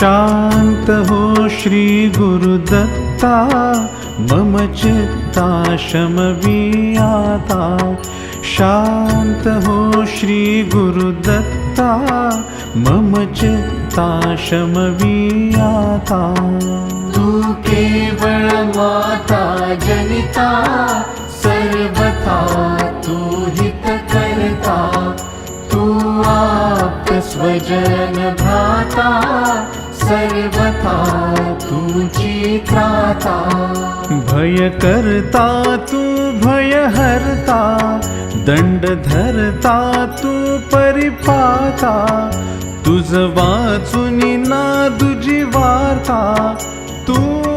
शांत हो श्री गुरुदत्ता, मम चित्ता शमवीयाता। शांत हो श्री गुरुदत्ता, मम चित्ता शमवीयाता। तू केवळ माता जनिता, सर्वथा तू हित करता। तू आप स्वजन भ्राता, सर्वथा तुझी त्राता। भय करता तू भय हरता, दंड धरता तू परिपाता। तुझ वाचुनी नादुजी वार्ता, तू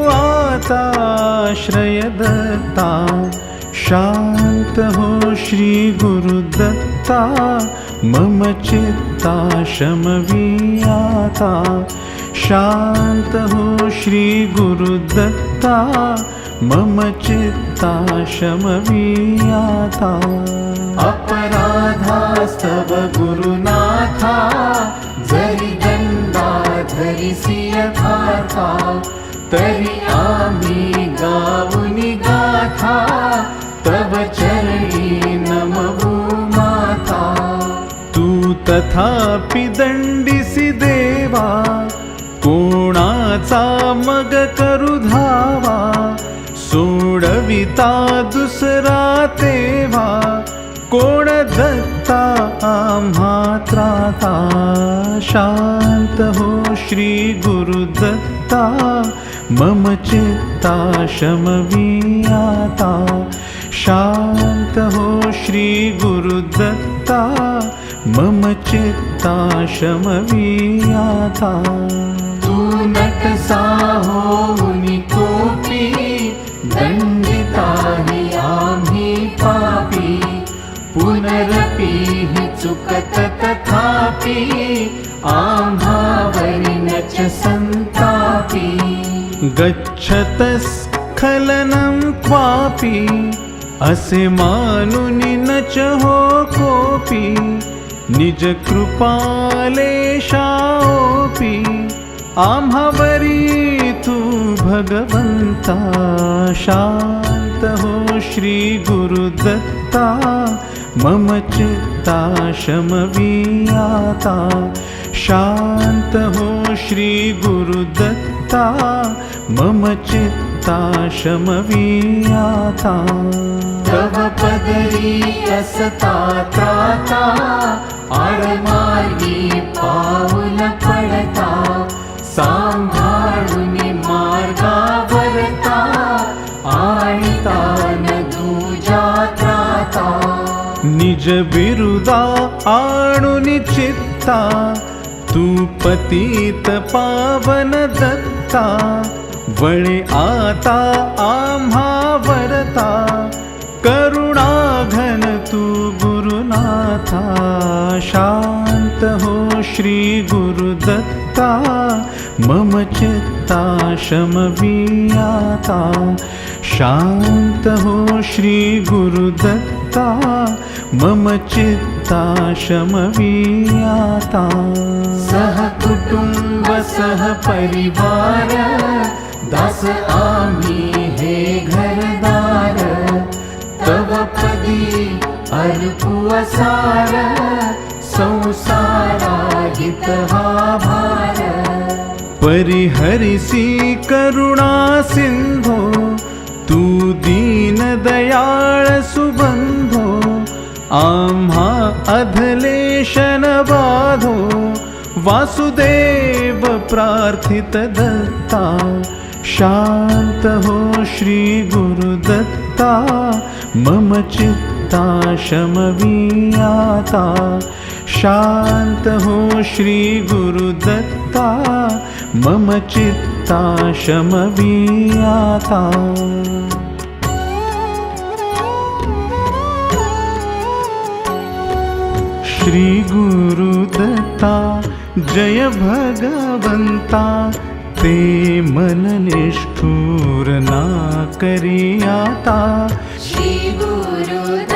आता आश्रय दत्ता। शांत हो श्री गुरुदत्ता, मम चित्ता शमवीयाता। शांत हो श्री गुरुदत्ता, मम चित्ता शमवीयाता। अपराधास्तव गुरुनाथा, जरी दंडा धरिसी यथार्था। तरी आम्ही गाऊनी गाथा, तव चरणी नमवू माता। तू तथापि दंडिसी देवा, कोणाचा मग करू धावा। सोडविता दुसरा तेवा, कोण दत्ता आम्हा त्राता। शांत हो श्री गुरुदत्ता, मम चित्ता शमवीयाता। शांत हो श्री गुरुदत्ता, मम चित्ता शमवीयाता। तू नटसा होऊनी कोपी, दंडिता हि आम्ही पापी। पुनरपि हि चुकत तथापि, आम्हावरी नच संतापी। गच्छतस्खलनं क्वापि, असे मानुनी नच हो कोपी। निज कृपालेशाओपी, आम्हावरी तू भगवंता। शांत हो श्री गुरुदत्ता, मम चित्ता शमवीयाता। शांत हो श्री गुरुदत्ता, मम चित्ता शमवीयाता। तव पदरी असता त्राता, आडमार्गी पाऊल पडता। सांभाळूनी मार्गावरता, आणता न तुझ्या त्राता। निज बिरुदा आणुनी चित्ता, तू पतित पावन दत्ता। वळे आता आम्हा वरता, करुणा घन तू गुरुनाथा। शांत हो श्री गुरुदत्ता, मम चित्ता शमवीयाता। शांत हो श्री गुरुदत्ता, मम चित्ता शमवीयाता। सह कुटुंब सह परिवार, दास आम्ही हे घरदार। तव पदी अर्पू असार, संसारा हित हा भार। परिहरिसी करुणा सिंधो, तू दीन दयाळ सुबंधो। आम्हा अधलेशन बाधो, वासुदेव प्रार्थित दत्ता। शांत हो श्री गुरुदत्ता, मम चित्ता शमवीयाता। शांत हो श्री गुरुदत्ता, मम चित्ता शमवीयाता। श्री गुरुदत्ता जय भगवंता, ते मन निष्ठुर ना करियाता। श्री गुरुदत्ता